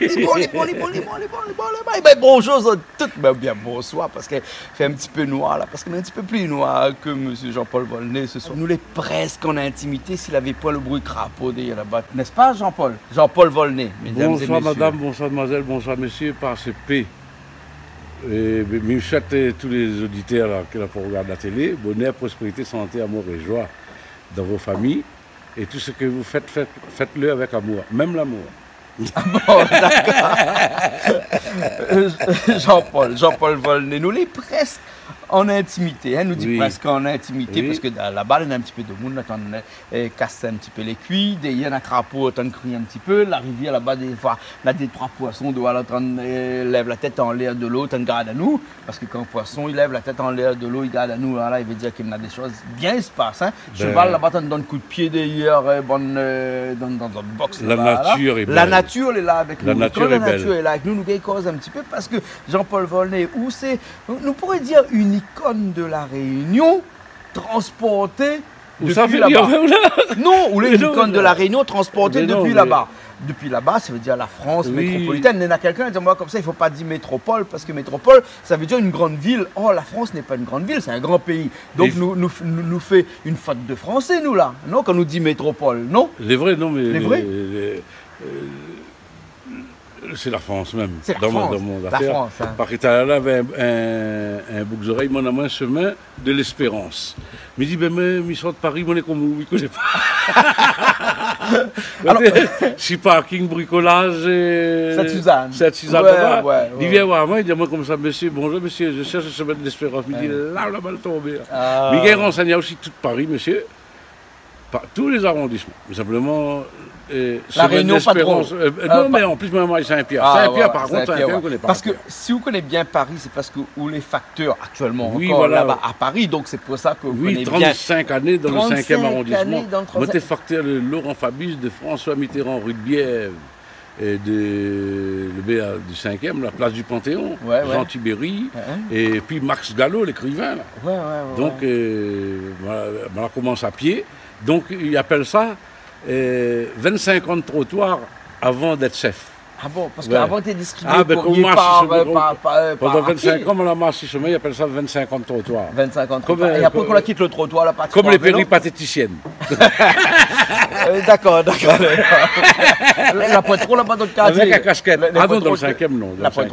Mais bonjour toutes, mais bien bonsoir, parce qu'il fait un petit peu noir là, parce qu'il est un petit peu plus noir que M. Jean-Paul Volney ce soir. Nous l'est presque en intimité s'il n'avait pas le bruit crapaud derrière là-bas. N'est-ce pas, Jean-Paul? Jean-Paul Volney, mesdames et messieurs. Bonsoir madame, bonsoir mademoiselle, bonsoir messieurs, par ce P. Et je souhaite tous les auditeurs là, qui regardent la télé, bonheur, prospérité, santé, amour et joie dans vos familles. Et tout ce que vous faites, faites-le avec amour, même l'amour. Ah bon, d'accord. Jean-Paul Volney, nous l'est presque en intimité, hein, nous dit presque en intimité, parce que là-bas, il y a un petit peu de monde, on casse un petit peu les cuits, il y a un crapaud, on crie un petit peu, la rivière là-bas, des fois, on a des trois poissons, on lève la tête en l'air de l'eau, on garde à nous, parce que quand un poisson, il lève la tête en l'air de l'eau, il garde à nous, là, il veut dire qu'il y a des choses bien se passent, hein. Cheval là-bas, on donne un coup de pied derrière, dans notre box. La nature est belle. La nature est là avec nous. La nature est là avec nous, nous cause un petit peu, parce que Jean-Paul Volney, où c'est, nous pourrions dire une icône de la Réunion transportée depuis là-bas. Non, ou les icônes de la Réunion transportées depuis là-bas. Depuis là-bas, ça veut dire la France métropolitaine. Il y en a quelqu'un qui dit moi comme ça, il ne faut pas dire métropole, parce que métropole, ça veut dire une grande ville. Oh, la France n'est pas une grande ville, c'est un grand pays. Donc nous fait une faute de français, nous là. Non, quand nous dit métropole, non? Les vrais, non, mais les vrais. C'est la France même, c'est dans mon affaire. France, hein. Parce que tu avait un bouc d'oreille, mon ami, un chemin de l'espérance. Mais il dit, mais je sors de Paris, mon est comme vous, je ne sais pas. Si parking, bricolage, Sainte-Suzanne. Il vient voir moi, il dit, moi comme ça, monsieur, bonjour, monsieur, je cherche le chemin de l'espérance. Il dit, là, la balle tombée. Mais il y a renseigné aussi tout Paris, monsieur, tous les arrondissements. Mais simplement. La Réunion, pas trop. Non, mais en plus, moi, Saint-Pierre. Saint-Pierre, par contre, Saint-Pierre, on ne connaît pas. Parce que si vous connaissez bien Paris, c'est parce que où les facteurs actuellement encore là-bas à Paris, donc c'est pour ça que vous connaissez bien. 35 années dans le 5e arrondissement. Moi, j'étais facteur de Laurent Fabius, de François Mitterrand, rue de Bièvre, et du 5e, la place du Panthéon, Jean Tibéry, et puis Max Gallo, l'écrivain. Donc, on commence à pied. Donc, ils appellent ça 25 ans de trottoir avant d'être chef. Ah bon, parce qu'avant tu es distribué pendant 25 ans, on a marché chemin, ils appellent ça 25 ans de trottoir. 25 ans de trottoir. Et après qu'on quitte le trottoir, là, comme les péripatéticiennes. D'accord. La pointe là-bas dans le quartier. Avec la casquette. Ah non, dans le 5e, non. La pointe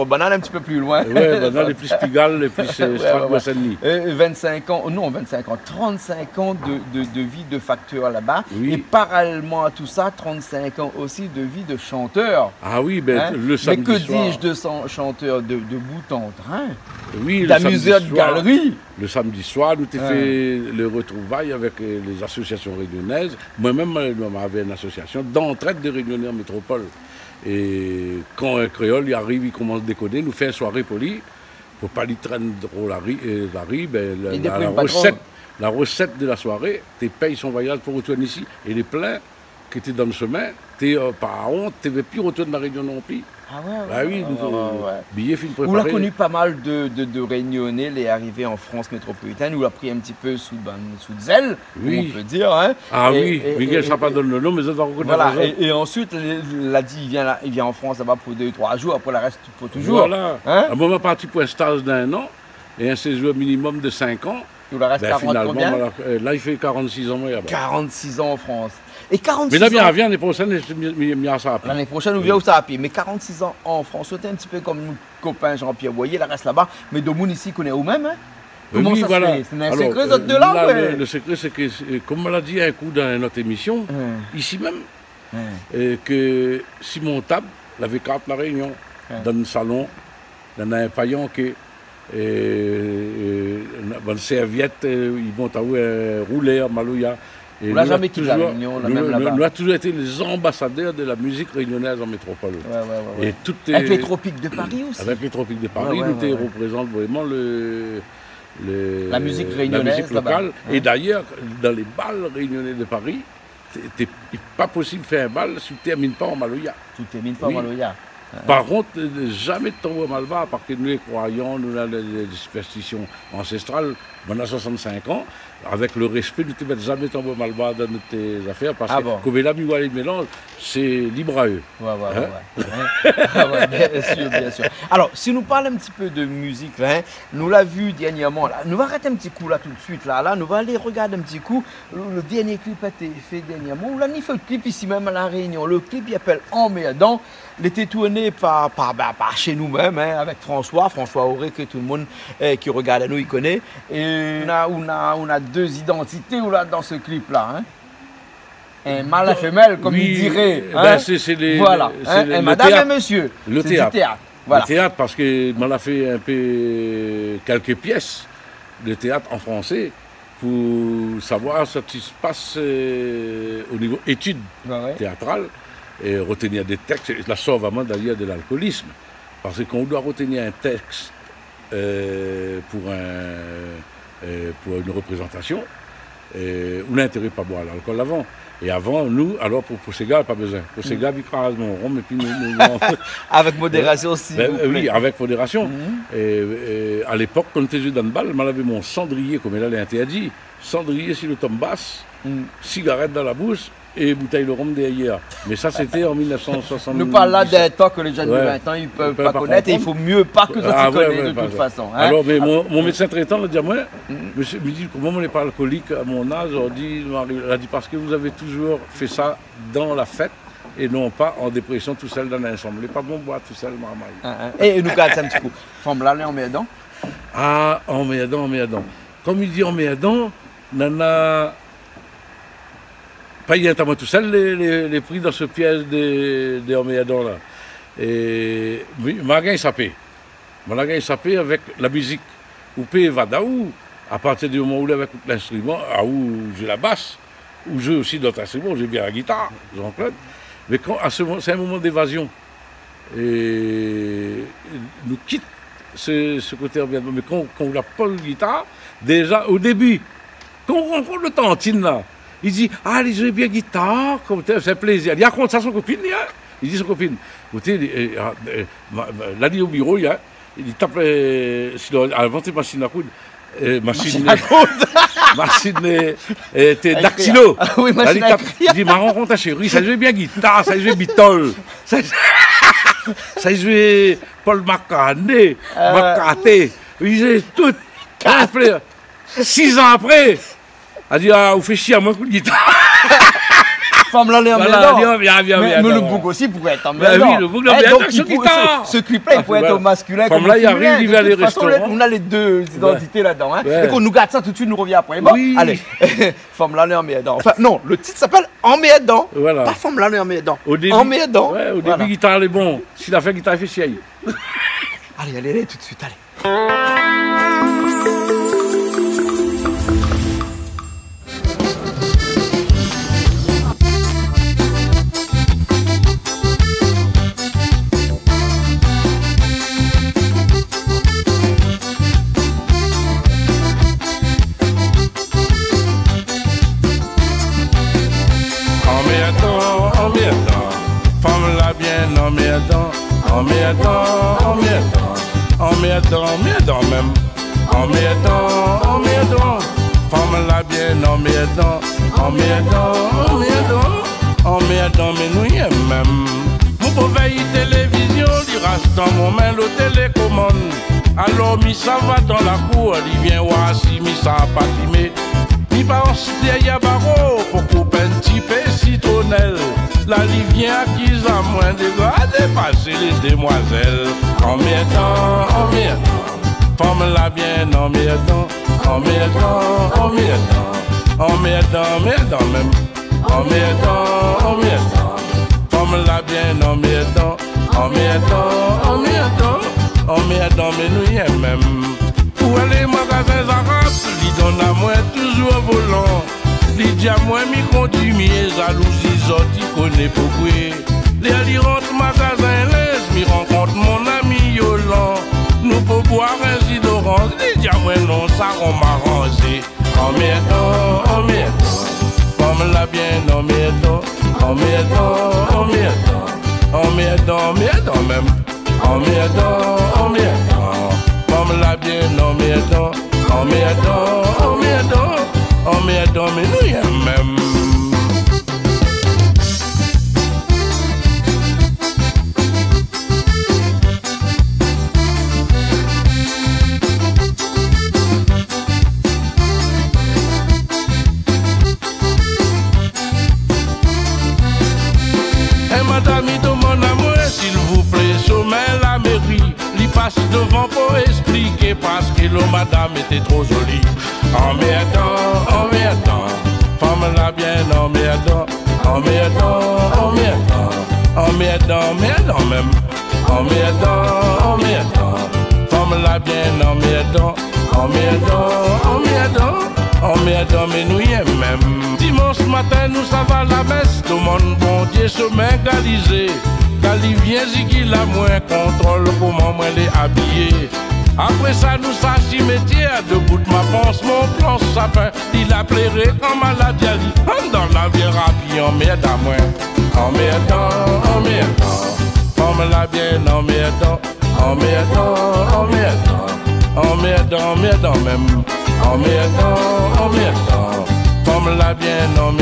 banane un petit peu plus loin. Oui, banane, les plus Pigalle, les plus Strasbourg-Saint-Denis. 25 ans, non, 25 ans, 35 ans de vie de facteur là-bas. Et parallèlement à tout ça, 35 ans aussi de vie de chanteur. Ah oui, le samedi soir. Mais que dis-je de chanteur de bout en train? Oui, d'amuseur de galerie. Le samedi soir, nous avons fait le retrouvail avec les associations réunionnaises. Moi-même, j'avais une association d'entraide des Réunionnais en métropole. Et quand un créole il arrive, il commence à décoder, nous fait une soirée polie. Pour pas lui traîner trop la recette de la soirée, tu payes son voyage pour retourner ici. Et les pleins qui étaient dans le chemin, par honte, tu n'avais plus retourner dans la Réunion non plus. Ah ouais, ah oui, billet fin préparé. On a connu pas mal de Réunionnais, les arrivés en France métropolitaine, où on a pris un petit peu sous zèle, on peut dire. Hein. Ah oui, Miguel Chapa donne le nom, mais ça va reconnaître. Voilà, et ensuite, il a dit, il vient en France là-bas pour 2-3 jours, après le reste pour toujours. Voilà, un moment parti pour un stage d'1 an, et un séjour minimum de 5 ans. Il reste 40 combien? Là, il fait 46 ans. 46 ans en France. Et 46 mais là, bien, l'année prochaine, l'année prochaine, on vient au Sapi. Mais 46 ans en France, c'était un petit peu comme nos copains Jean-Pierre Boyer, la reste là-bas. Mais Domoun ici connaît au même. Hein? Comment ça se fait? C'est un secret, d'autres de là, le secret, c'est que, comme on l'a dit un coup dans notre émission, ici même, que Simon Table, l'avait carte la Réunion, dans le salon, dans un paillon qui dans une serviette, ils vont rouler à Malouya. On n'a jamais quitté la Réunion, même là-bas. Nous avons toujours été les ambassadeurs de la musique réunionnaise en métropole. Et avec les Tropiques de Paris aussi. Avec les Tropiques de Paris, nous représentent vraiment la musique réunionnaise, la musique locale. Et d'ailleurs, dans les bals réunionnais de Paris, il n'est pas possible de faire un bal si tu ne termines pas en Malouya. Tu ne termines pas en Malouya. Par contre, jamais de tambour malba, parce que nous les croyants, nous avons des superstitions ancestrales, on a 65 ans, avec le respect, nous ne mettons jamais de tambour malba dans nos affaires, parce que comme là, le mélange, c'est libre à eux. Ouais, bien sûr, bien sûr. Alors, si nous parlons un petit peu de musique, là, nous l'avons vu dernièrement, là, nous allons arrêter un petit coup là tout de suite, là, nous allons aller regarder un petit coup, le dernier clip a été fait dernièrement, on a fait le clip ici même à La Réunion, le clip il s'appelle En Médan. Il était tourné par chez nous-mêmes, hein, avec François Auré, que tout le monde qui regarde à nous, il connaît. Et on a deux identités là, dans ce clip-là. Hein. Un mâle et femelle, comme il dirait. Hein. Voilà, un madame et monsieur. Le théâtre. Voilà. Le théâtre, parce que m'en a fait un peu quelques pièces de théâtre en français pour savoir ce qui se passe au niveau études théâtrales. Et retenir des textes, la sort vraiment d'ailleurs de l'alcoolisme. Parce qu'on doit retenir un texte pour une représentation, on a intérêt à pas boire l'alcool avant. Et avant, nous, alors pour ces gars, pas besoin. Pour ces gars, ils crasent mon rhum et puis nous avec modération aussi. Oui, avec modération. Et à l'époque, quand j'étais dans le bal, je m'avais mon cendrier, comme elle a interdit, cendrier sur le tom basse, cigarette dans la bouche, et bouteille de rhum derrière. Mais ça, c'était en 1960. Nous parlons là d'un temps que les jeunes de 20 ans, ils ne peuvent pas connaître et il faut mieux pas que ça se connaisse de toute façon. Hein? Alors, mais mon médecin traitant m'a dit, moi, monsieur, me dit, comment on n'est pas alcoolique à mon âge? Il a dit, parce que vous avez toujours fait ça dans la fête et non pas en dépression tout seul dans l'ensemble. Il n'est pas bon boire tout seul, marmaille. Et nous, quand un petit coup, forme là, en Médan. Ah, en Médan. Comme il dit en Médan, nana. Pas directement tout seul les prix dans ce piège de Homéadon là. Et Magain sapé. Magain sapé avec la musique. Ou P Vadaou, à partir du moment où avec l'instrument, où j'ai la basse, où j'ai aussi d'autres instruments, j'ai bien la guitare, Jean-Claude. Mais c'est un moment d'évasion. Et nous quitte ce côté Homéadon. Mais quand on n'a pas de guitare, déjà au début, quand on rencontre le tantine là, il dit, il joue bien guitare, c'est plaisir. Il raconte ça à son copine, il dit à son copine, écoutez, là, il est au bureau, il tape, avant, c'est machine à coudre, machine dactylo. Oui, machine à écrire. Il dit, ma rencontre à chérie, ça joue bien guitare, ça joue Beatles, ça joue Paul McCartney, il joue tout. 6 ans après, elle dit, vous faites chier à moi pour le guitare. Femme là, les Médan. Mais le bouc aussi pourrait être en Médan. Oui, le bouc sur guitare. Ce clip-là, il pourrait être au masculin. Femme là, il arrive à les restaurants. On a les deux identités là-dedans. Et qu'on nous garde ça tout de suite, nous revient après. Bon, allez. Femme là, en Médan. Enfin, non, le titre s'appelle En Médan. Pas Femme là, en Médan. En Médan. Ouais, au début, guitare, elle est bon. S'il a fait guitare, il fait chier. Allez, tout de suite, allez. En Médan même. En Médan. Femme la bien en Médan. En Médan, mais nous y est même. Vous pouvez y télévision, il reste dans mon main le télécommande. Alors mi ça va dans la cour, il vient voir si mi ça a pas fumé. Mi pense derrière barreau pour couper un petit peu citronnelle. La li vient acquise à moins de gars dépasser les demoiselles. En Médan. Femme la bien en Médan. En Médan même. En Médan. Femme la bien en Médan. En Médan, mais nous y est même. Pour aller magasins arabes, li donne à moi toujours volant. Li dit à moi mi conduit mi jalousie sorti connaît pourquoi. Li rentre magasin les mi rencontre mon ami Yolan. Nous pour boire un jus d'orange, li dit à moi non ça on m'a rangé. En Médan. Femme la bien en Médan. on m'aidant même. On m'aidant, comme la bien, on m'aidant, mais nous y aime même. Madame, de mon amour, s'il vous plaît, sommet la mairie. L'y passe devant pour expliquer parce que le madame était trop jolie. En m'aidant, femme la bien, en m'aidant même. En m'aidant, femme la bien, en m'aidant, mais nous y aime même. Dimanche matin, nous ça va la messe, tout le monde bon Dieu se met galisé. Quand il vient, il a moins contrôle, comment moi les habiller. Après ça, nous ça cimetière, debout de ma pense, mon plan sapin. Il a plairé quand maladie a dit, dans la vie rapide, on m'aide à moi. En m'aidant, comme la bien, en m'aidant même. En m'aidant, comme la bien, en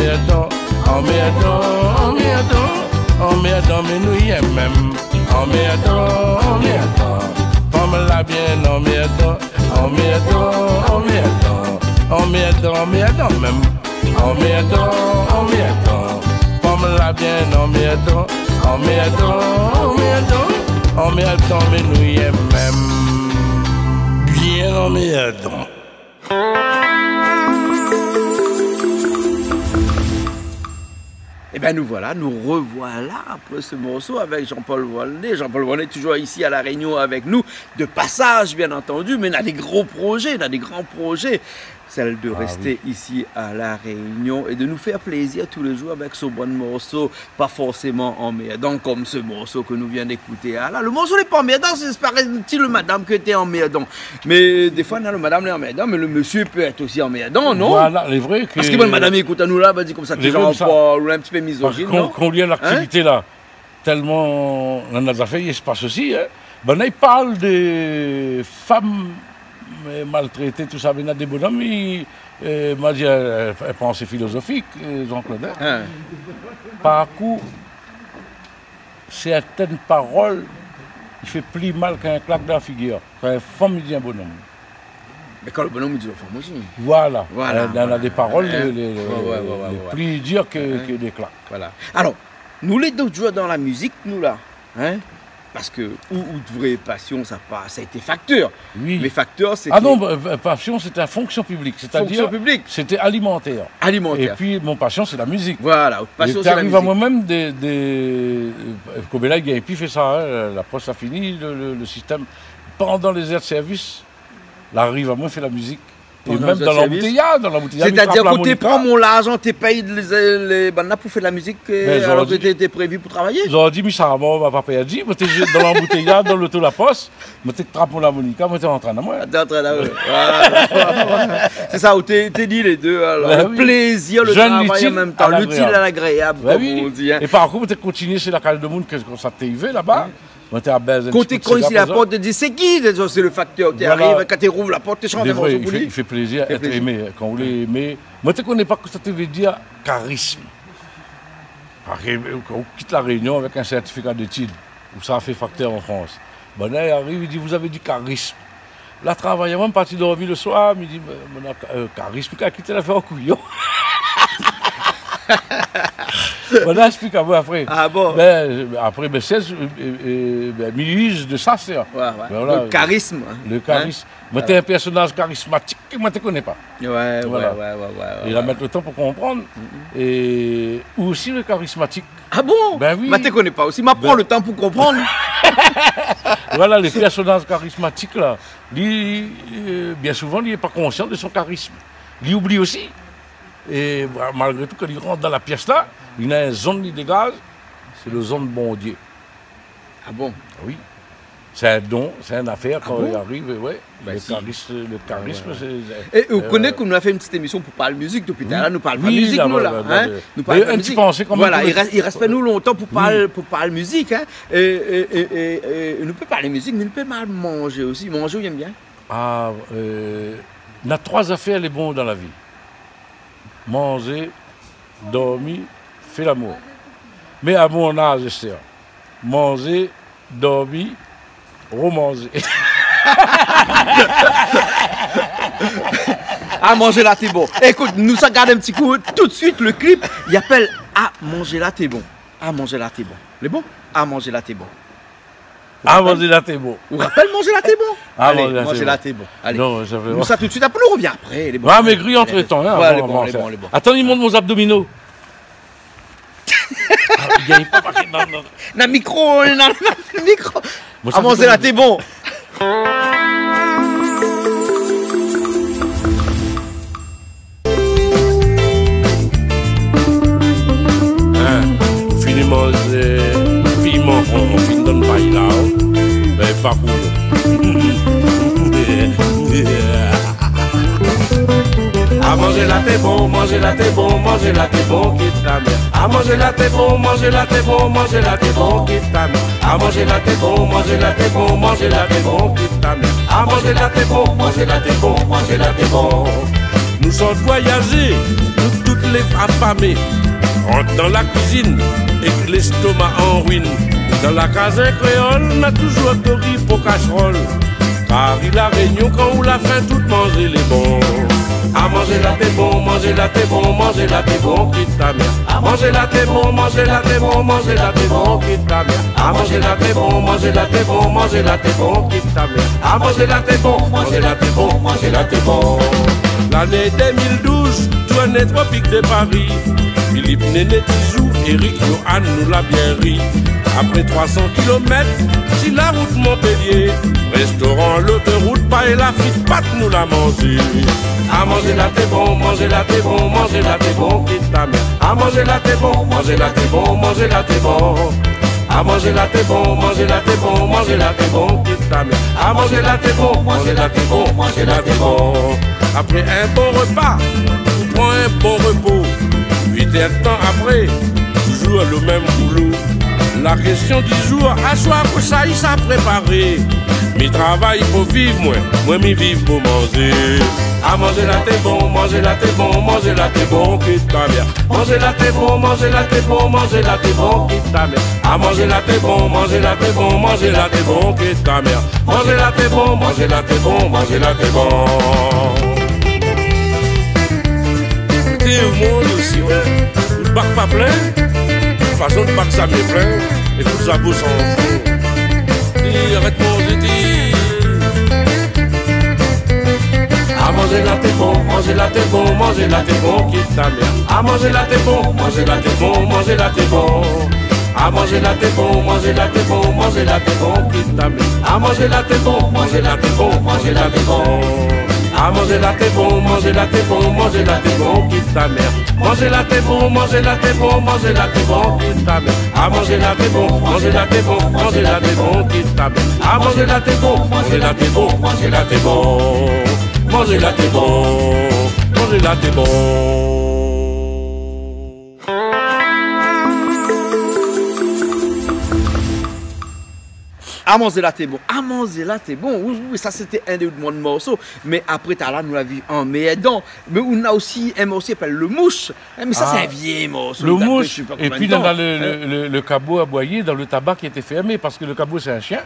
m'aidant, mais nous y aime même. En m'aidant, comme la bien, en m'aidant même. En m'aidant, comme la bien, en m'aidant, mais nous y aime même. Bien en m'aidant. Et bien nous voilà, nous revoilà après ce morceau avec Jean-Paul Volney. Jean-Paul Volney toujours ici à La Réunion avec nous, de passage bien entendu, mais il a des gros projets, il a des grands projets. Celle de rester ici à La Réunion et de nous faire plaisir tous les jours avec ce bon morceau, pas forcément en emmerdant comme ce morceau que nous venons d'écouter. Ah là, le morceau n'est pas emmerdant, c'est paraît-il le madame qui était emmerdant. Mais des fois, le madame est emmerdant, mais le monsieur peut être aussi emmerdant, non? Voilà, c'est vrai que... Parce que bon, madame écoute à nous là, va dire comme ça, que les gens pas un petit peu misogyne, non? Quand on lit l'activité là, tellement on a fait, il se passe aussi, hein. Ben, il parle des femmes maltraité, tout ça, il y a des bonhommes, m'a dit, pensée philosophique, Jean-Claude. Par coup, certaines paroles, il fait plus mal qu'un claque dans la figure. Quand une femme dit un bonhomme. Mais quand le bonhomme dit la femme aussi. Voilà. Il y a des paroles les plus dures que des claques. Voilà. Alors, nous les deux joueurs dans la musique, nous là, hein? Parce que, ou de vraie passion, ça a été facteur. Oui. Mais facteur, c'était... Ah non, passion, c'était la fonction publique. C'est-à-dire, c'était alimentaire. Alimentaire. Et puis, mon passion, c'est la musique. Voilà, passion, c'est la musique. J'arrive à moi-même comme là, il a puis fait ça, hein, la poste a fini, le système. Pendant les heures de service, l'arrive à moi, fait la musique. Et même dans l'embouteillage, c'est-à-dire que tu prends mon argent, tu payes les bandes pour faire de la musique alors que tu étais prévu pour travailler. J'aurais dit, mais ça, bon, ma papa a dit, tu es dans l'embouteillage, dans l'auto la poste, tu trappes mon harmonica, tu es en train de moi. C'est ça, où tu dit les deux, alors, le plaisir, le travail en même temps, l'utile à l'agréable, comme on dit. Et par contre, tu continues sur la cale de monde que ça t'est arrivé là-bas. Quand tu es ici la porte, tu dis c'est qui? C'est le facteur qui arrive, quand tu rouvres la porte, tu chantes un morceau pour lui. Il fait plaisir d'être aimé. Quand vous l'aimez, moi je ne connais pas ce que ça veut dire charisme. Quand on quitte la Réunion avec un certificat d'études, où ça a fait facteur en France, ben là il arrive, il dit vous avez dit charisme. Là, travaille même parti dormir le soir, il dit charisme, qui a quitté l'affaire au couillon. On a expliqué à vous après. Ah bon? Après, use de ça, c'est. Le charisme. Le charisme. Moi, tu es un personnage charismatique que moi, je ne connais pas. Ouais. Il va mettre le temps pour comprendre. Et aussi le charismatique. Ah bon? Ben oui. Moi, je ne connais pas aussi. Prends le temps pour comprendre. Voilà, les personnages charismatiques, là, bien souvent, il n'est pas conscient de son charisme. Il oublie aussi. Et malgré tout, quand il rentre dans la pièce là, il y a une zone qui dégage, c'est la zone bon Dieu. Ah bon? Oui. C'est un don, c'est une affaire quand il arrive, ouais. Ben le charisme, c'est... Et vous connaissez qu'on nous a fait une petite émission pour parler musique depuis tout à l'heure, nous parlons pas musique, nous, là. Nous parlons un petit pensée comme voilà, il reste pas nous longtemps pour parler musique, hein. Et nous peut parler musique, mais nous peut mal manger aussi. Manger, vous aimez bien? Ah, on a 3 affaires les bons dans la vie. Manger, dormir, faire l'amour. Mais à mon âge, c'est manger, dormir, romanger. À manger là, t'es bon. Écoute, nous ça garde un petit coup. Tout de suite, le clip, il appelle à manger là, t'es bon. À manger là, t'es bon. Les bons? À manger là, t'es bon. À manger là, t'es bon. Vous rappelle manger là, t'es bon? Allez, manger là, t'es bon. Allez. Non, j'avais... Nous ça tout de suite, après, on revient après. Les bons. Ah, mais gris entre temps. Hein, ouais, les bons, les bons, les bons. Attends, il montre vos abdominaux. Il gagne pas parce que dans le micro, le micro. À manger là, t'es bon. Fini manger piment, on finit dans le paille là. Ben, pas pour à manger là t'es bon, manger là t'es bon, manger là t'es bon, quitte ta mère. À manger là t'es bon, manger là t'es bon, manger là t'es bon, quitte ta mère. À manger là t'es bon, manger là t'es bon, manger là t'es bon, quitte ta mère. À manger là t'es bon, manger là t'es bon, manger là t'es bon. Nous sommes voyagés, nous toutes les affamées. Rentre dans la cuisine et l'estomac en ruine. Dans la case créole, on a toujours tori pour casserole. Car il a réunion quand on l'a faim, tout manger les bons. À manger là t'es bon, manger là t'es bon, manger là t'es bon, quitte ta mère. À manger là t'es bon, manger là t'es bon, manger là t'es bon, quitte ta mère. À manger là t'es bon, manger là t'es bon, manger là t'es bon, quitte ta mère. À manger là t'es bon, manger là t'es bon, manger là t'es bon. L'année 2012, tournée tropique de Paris. Philippe Néné Tizou, Eric Johan nous l'a bien ri. Après 300 km, si la route Montpellier, restaurant l'autoroute, pas et la frite pâte nous l'a mangé. À manger là t'es bon, manger là t'es bon, manger là t'es bon, quitte ta mère. À manger là t'es bon, manger là t'es bon, manger là t'es bon. À manger là t'es bon, manger là t'es bon, manger là t'es bon, quitte ta mère. À manger là t'es bon, manger là t'es bon, manger là t'es bon. Après un bon repas, on prend un bon repos. 8 heures de temps après, toujours le même boulot. La question du jour, à soir pour ça, il s'est préparé. Mais travail pour vivre, moi m'y vivre pour manger. À manger là t'es bon, manger là t'es bon, manger là t'es bon, quitte ta mère. Manger là t'es bon, manger là t'es bon, manger là t'es bon, quitte ta mère. À manger là t'es bon, manger là t'es bon, manger là t'es bon, quitte ta mère. Manger là t'es bon, manger là t'es bon, manger là t'es bon. T'es au monde aussi, ouais. Le bac pas plein, de façon de bac ça m'est plein, et tout ça beau sans fond. Dis, arrête mon dit. À manger là t'es bon, manger là t'es bon, manger là t'es bon, quitte ta mère. À manger là t'es bon, manger là t'es bon, manger là t'es bon. À manger là t'es bon, manger là t'es bon, manger là t'es bon, quitte ta mère. À manger là t'es bon, manger là t'es bon, manger là t'es bon. À manger là t'es bon, manger là t'es bon, manger là t'es bon, quitte ta mère. Manger là t'es bon, manger là t'es bon, manger là t'es bon, quitte ta mère. À manger là t'es bon, manger là t'es bon, manger là t'es bon, quitte ta mère. À manger là t'es bon, manger là t'es bon, manger là t'es bon. Manger là t'es bon, manger là t'es bon. À manger là t'es bon, à manger là t'es bon. Oui, ça c'était un de mon morceaux. Mais après t'as là nous la vie en meilleur. Mais on a aussi un morceau qui s'appelle Le Mouche. Mais ça c'est un vieil morceau. Le Mouche. Et puis dans le cabot à boyer, dans le tabac qui était fermé parce que le cabot c'est un chien.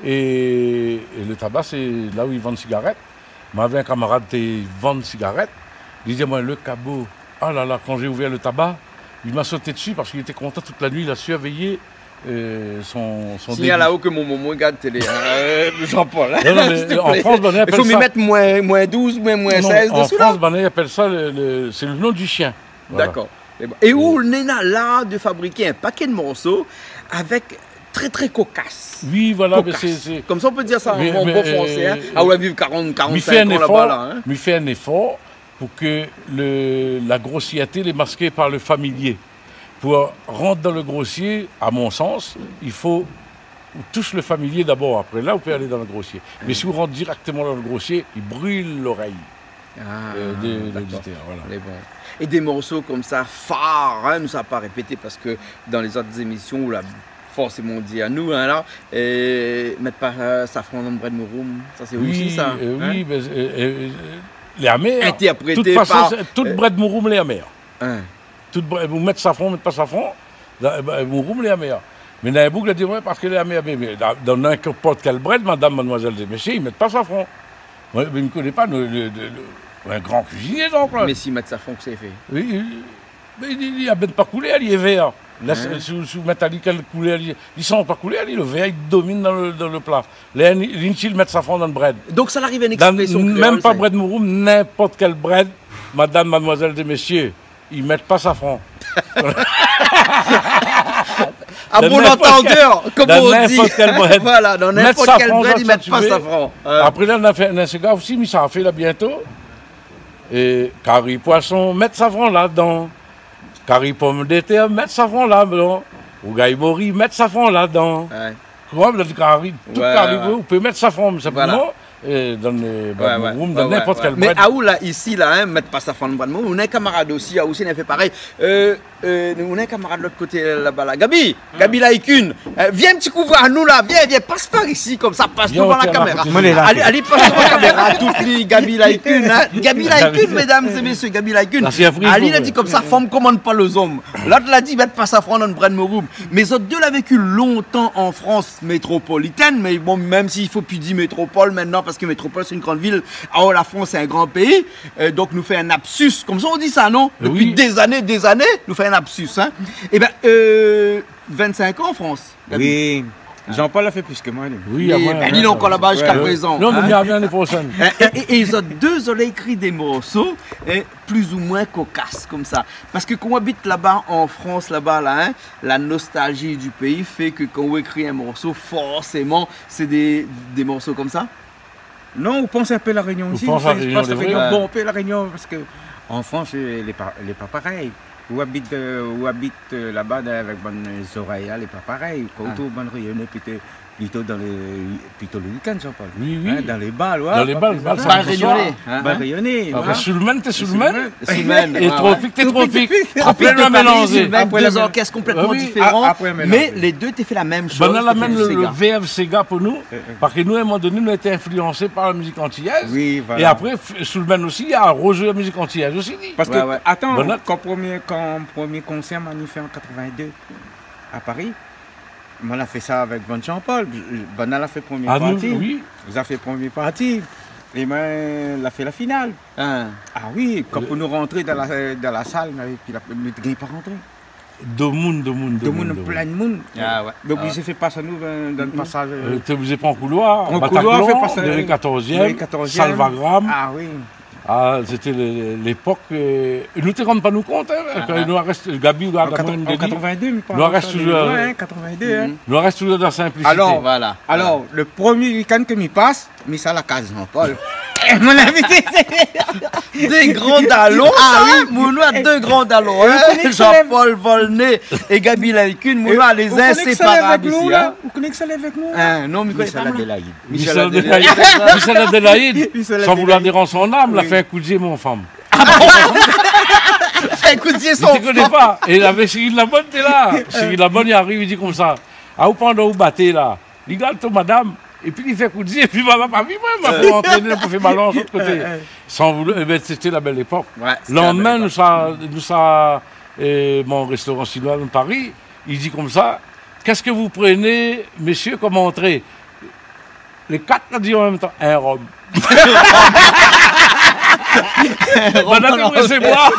Et le tabac c'est là où ils vendent cigarettes. M'avait un camarade qui vend des cigarettes. Il disait moi le cabot. Ah là là, quand j'ai ouvert le tabac, il m'a sauté dessus parce qu'il était content toute la nuit, il a surveillé. Son signal là-haut que mon regarde télé, Jean-Paul. En France, on appelle ça... Il faut m'y mettre moins 12, moins 16 en dessous France, on appelle ça, c'est le nom du chien. Voilà. D'accord. Et où on est là de fabriquer un paquet de morceaux avec très cocasse. Oui, voilà. C'est... Comme ça, on peut dire ça en bon français. Hein. On va vivre 40-45 ans là-bas. Là, hein. Mais fait un effort pour que la grossièreté est masquée par le familier. Pour rentrer dans le grossier, à mon sens, il faut touche le familier d'abord. Après, là, vous pouvez aller dans le grossier. Mais si vous rentrez directement dans le grossier, il brûle l'oreille de l'auditeur. Voilà. Et des morceaux comme ça, phares, hein, nous ça n'a pas répété parce que dans les autres émissions, où la forcément dit à nous, hein, là, mettre pas safran dans le bread mouroum, ça c'est aussi ça. Oui, mais les amers. Interprété toute façon, par... Toute bread mouroum, les amers. Hein. Vous mettez safran, mettez pas safran, mouroum, les amers. Mais dans les boucles, ils disent, ouais, parce que les amers, dans n'importe quel bread, madame, mademoiselle et messieurs, ils ne mettent pas safran. Mais ils ne connaissent pas un grand cuisinier, donc. Là. Mais s'ils mettent safran, que c'est fait. Oui, mais il n'a pas coulé, il est vert. Si vous mettez quelle couleur, ils ne sont pas coulés, le vert il domine dans le plat. Les ils mettent safran dans le bread. Donc ça arrive à une expression créole, même pas bread mouroum, n'importe quel bread, madame, mademoiselle et messieurs, ils ne mettent pas safran. À bon entendeur, comme on dit. Bread. Voilà, dans n'importe quel bread, ils ne mettent pas safran. Après là, on a fait un cigare aussi, mais ça a fait là bientôt. Et curry poisson, mettre safran là-dedans. Curry pomme de terre, mettre safran là-dedans. Ou gaïbori, mettre safran là-dedans. Comment vous dites curry, tout curry, vous pouvez mettre safran, mais simplement. Dans n'importe quel bread. Mais à où là, ici, là, hein, mettre pas safran dans le bread. On a un camarade aussi, a aussi, on a fait pareil. On a un camarade de l'autre côté là-bas, là. Gabi Laikun, viens un petit coup voir nous là, viens, passe par ici, comme ça, passe devant la caméra. Allez, passe devant la caméra, tout les Gabi Laikun, hein. Gabi Laikun, mesdames et messieurs, Gabi Laikun. Ali l'a dit comme ça, femme commande pas les hommes. L'autre l'a dit, mettre pas safran dans le bread mouroum. Mais les autres deux l'ont vécu longtemps en France métropolitaine, mais bon, même s'il faut plus dire métropole maintenant, parce que métropole c'est une grande ville, alors la France c'est un grand pays, donc nous fait un absus, comme ça on dit ça, non? Depuis des années, nous fait un absus, hein? Et bien, 25 ans en France. Oui, Jean-Paul a fait plus que moi. Oui, il est encore là-bas jusqu'à présent. Non, mais il y a bien l'année prochaine. Et ils ont deux ont écrit des morceaux plus ou moins cocasses comme ça. Parce que quand on habite là-bas en France, là-bas, là, hein, la nostalgie du pays fait que quand on écrit un morceau, forcément, c'est des morceaux comme ça. Non, on pense un peu à la Réunion aussi. On pense à la Réunion. Bon, un peu à la Réunion, parce qu'en France, elle n'est pas pareil. Où habite là-bas avec bonnes oreilles, elle n'est pas pareil. Quand on bonne Réunion, plutôt dans le week-end, Jean-Paul. Oui. Hein, dans les balles, ouais. Dans les balles, ça rayonné. Rayonné. Soulmen, t'es Soulmen. Et Tropique, t'es Tropique. Après, le mélanger. Après deux orchestres complètement différents. Mais les deux, t'as fait la même chose. On a même le VF Sega pour nous. Parce que nous, à un moment donné, nous étions influencés par la musique antillaise. Oui, voilà. Et après, Soulmen aussi, a rejoué la musique antillaise aussi. Parce que, attends, quand premier concert m'a fait en 82 à Paris. On a fait ça avec Bon Jean-Paul. Bon, elle a fait première partie. Oui. Vous avez fait première partie. Et moi, elle a fait la finale. Ah oui, quand on nous rentrer dans la salle, puis il n'est pas rentré. De monde, plein de monde. Ah ouais. Donc, vous avez fait passer nous dans le passage. Vous avez pris en couloir. En couloir, fait passer. Le 14e. Salvagram. Ah oui. Ah, c'était l'époque. Nous ne rendons pas nous compte. Hein, nous reste Gabi ou en 82, nous reste toujours. 82. Nous reste toujours dans la simplicité. Alors, voilà. Alors, le premier week-end que m'y passe, mais ça la case Jean-Paul. Mon invité, des grands dallons. Ah oui, Mounou a deux grands dallons. Jean-Paul Volney et Gabi Laikun. Mounou a les inséparables ici. Vous connaissez ça avec nous? Non, mais Michel Adélaïde. Michel Adélaïde, sans vouloir déranger son âme, l'a fait un coup de mon femme. Fait un coup de son femme. Tu ne connais pas. Et avec Cyril Labonne, t'es là. Cyril Labonne, il arrive, il dit comme ça. Ah, vous pendant vous battez là. Il regarde ton madame. Et puis il fait coup de et puis ma pas vu moi, pour entraîner, pour faire balance de l'autre côté. Sans vouloir, c'était la belle époque. Le lendemain, mon restaurant chinois de Paris, il dit comme ça, qu'est-ce que vous prenez, messieurs, comme entrée? Les quatre l'ont dit en même temps, un rhum. Madame, c'est moi.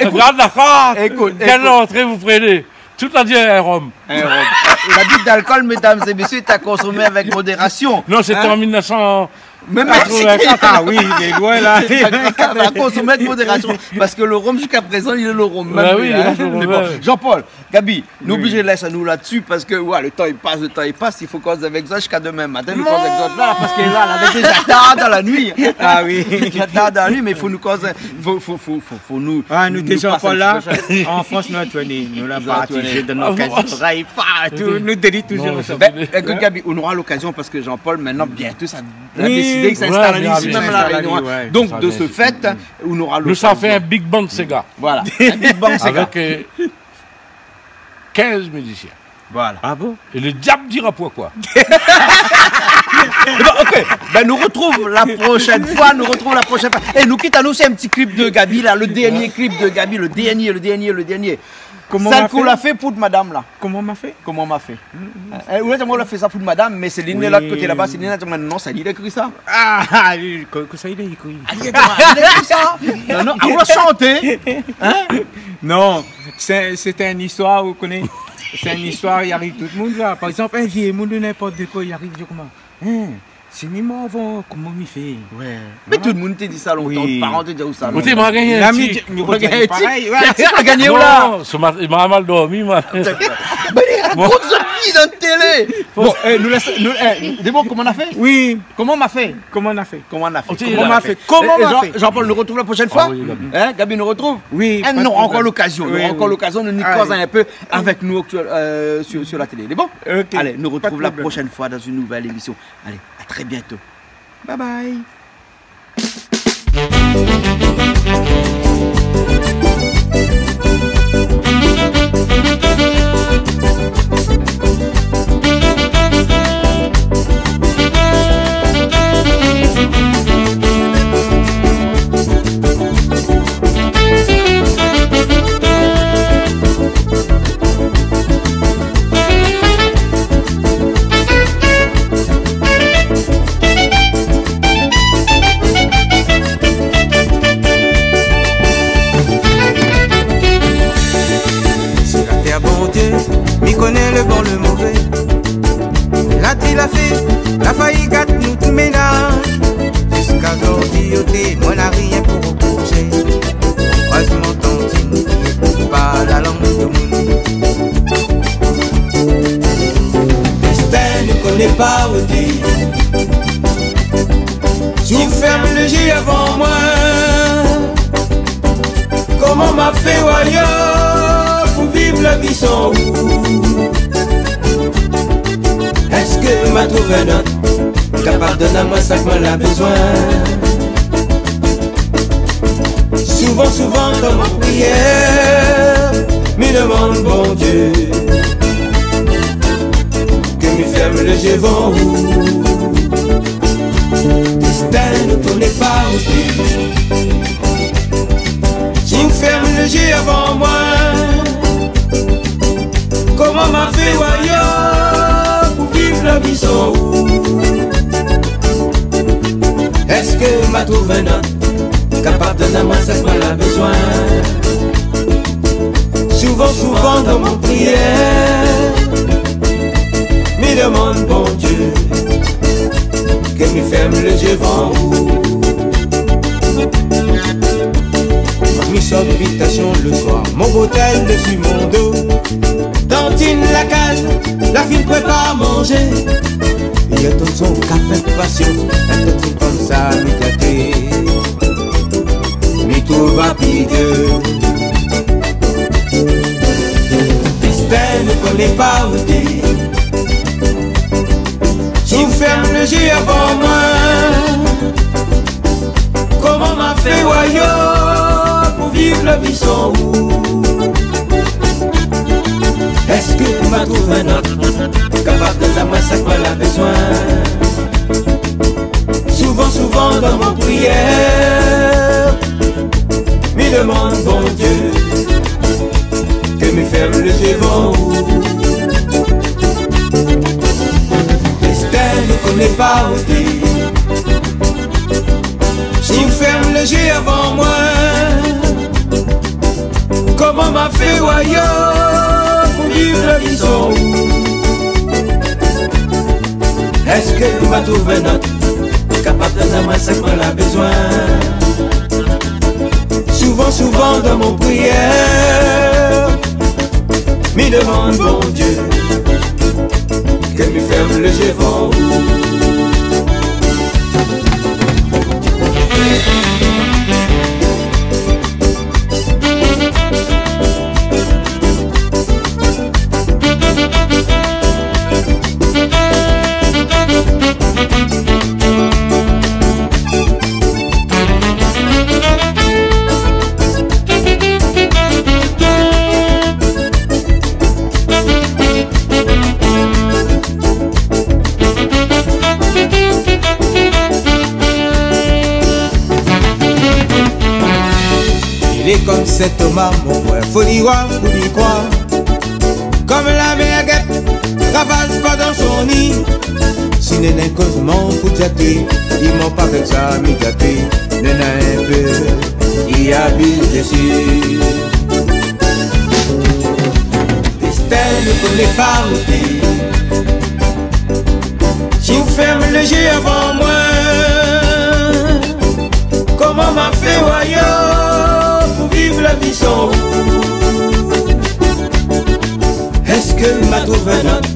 Regarde la carte. Quelle entrée vous prenez? Tout a dit un rhum. l'habit d'alcool, mesdames et messieurs, est à consommer avec modération. Non, c'était en 1900. Même ah oui, il est loin là. À consommer avec modération. Parce que le rhum, jusqu'à présent, il est le rhum. Bah oui, bon. Jean-Paul, Gabi, n'obligez laisse à nous là-dessus parce que ouais, le temps il passe, il faut qu'on se avec ça jusqu'à demain matin. Nous cause avec là parce qu'elle est là, elle avait déjà tard dans la nuit. Ah oui. Tard dans la nuit, mais il faut nous causer. Faut nous. Ah, nous déjà pas là. En France, nous attenons. Nous la partie de nos travail partout. Nous délit toujours. Écoute, Gabi, on aura l'occasion parce que Jean-Paul, maintenant, bientôt, ça a décidé que ça s'installe ici même à la Réunion. Donc, de ce fait, on aura l'occasion. Nous, ça fait un Big Band Sega. Voilà, un Big Band Sega. Avec 15 musiciens. Voilà. Ah bon? Et le diable dira pourquoi. Ok, ben nous retrouve la prochaine fois, Et nous quitte à nous, c'est un petit clip de Gabi là, le dernier clip de Gabi, le dernier. Comment ça qu'on l'a fait pour madame là. Comment m'a fait? Comment m'a fait? Oui, on l'a fait ça pour madame, mais c'est l'île de l'autre côté là-bas, c'est l'île non, ça il a écrit ça. Ah, que ça il a écrit. Il a écrit ça. Non, on l'a chanté. Hein? Non, c'était une histoire, vous connaissez. C'est une histoire, il arrive tout le monde là. Par exemple, un vieux monde de n'importe quoi, il arrive comment? C'est Nimo avant, comment il fait? Ouais. Mais tout le monde t'a dit ça longtemps, parents te disent où ça. Tu m'as gagné un petit. Tu m'as gagné où là? Il m'a mal dormi, moi. Mais il raconte ce petit dans la télé. Bon, nous laissons. D'abord, comment on a fait? Oui. Comment on a fait? Comment on a fait? Comment on a fait? Comment on a fait? Comment on a fait? Jean-Paul nous retrouve la prochaine fois? Hein, Gabi nous retrouve? Oui. On aura encore l'occasion. On aura encore l'occasion de nous causer un peu avec nous sur la télé. C'est bon? Allez, nous retrouve la prochaine fois dans une nouvelle émission. Allez, à très bientôt. Bye bye. Connaît le bon, le mauvais. L'a-t-il a fait, la failli gâte nous tout ménage. Jusqu'à l'ordioté, moi n'a rien pour reprocher. Heureusement tantine, pas la langue de monde. Destin ne connaît pas où dire. Tu fermes le jeu avant moi. Comment m'a fait voyeur pour vivre la vie sans vous? Est-ce que m'a trouvé un autre capable de donner à moi ça que moi l'a besoin? Souvent dans mon prière, me demande bon Dieu que me ferme le jeu devant vous. Destin ne connaît pas où tu me ferme le jeu avant moi. Comment m'a fait voyeur pour vivre la vie sans vous? Est-ce que m'a trouvé un homme capable de donner à moi ce qu'elle a besoin? Souvent dans mon prière, me demande bon Dieu que me ferme le jeu devant vous. Mi sort d'habitation le soir, mon bouteille dessus mon dos. Tantine la cale, la fille prépare à manger. Il y a tout son café de passion, un petit comme ça, mi gâté, mi tout rapide. Destin ne connaît pas où t'es. Tu fermes le jeu avant moi. Comment m'a fait voyeur pour vivre la vie sans vous? Est-ce que m'a trouvé un autre capable de donner à moi ça qu'elle a besoin? Souvent dans mon prière, me demande bon Dieu que me ferme le jeu devant vous. Destin ne connaît pas où t'es. Tu me fermes le jeu avant moi. Comment m'a fait voyeur pour vivre la vie sans vous? Est-ce que m'a trouvé notre capable de moi c'est qu'on a besoin? Souvent, souvent dans mon prière, me demande bon Dieu que me ferme le gévon. Comme cet Thomas, mon frère, faut y croire, faut y croire. Comme la mer guêpe, ravage pas dans son nid. Si n'est un causement pour gâter, ils m'ont pas fait ça, m'y gâter. N'est un peu, il habite dessus. Destin ne connaît pas le si on ferme le jeu avant moi, comment m'a fait voyant? Vive la vie sans vous. Est-ce que m'a trouvé un homme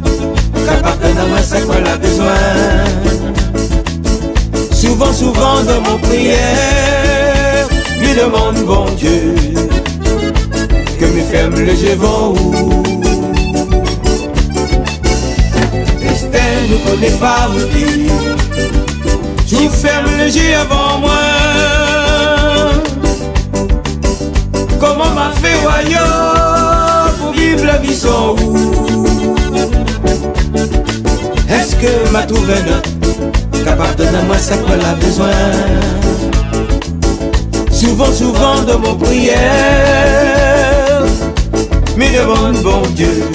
capable de moi c'est qu'on a besoin? Souvent, souvent dans mon prière, lui demande bon Dieu que me ferme le gévon. Destin ne connaît pas où dire. Tu fermes le jeu avant moi. Comment m'a fait voyant pour vivre la vie sans vous? Est-ce que m'a trouvé un homme capable de donner moi ça qu'on a besoin? Souvent, souvent dans mon prière, me demande bon Dieu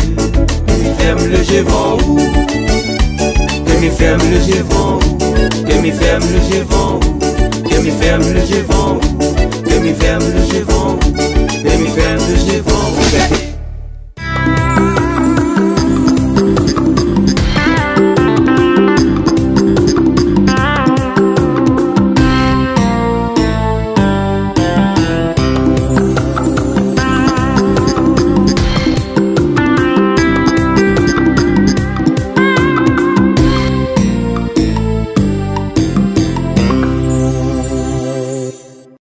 que me ferme le gévon, que me ferme le gévon, que me ferme le gévon, que me ferme le gévon, que me ferme le gévon. Let me find the shit on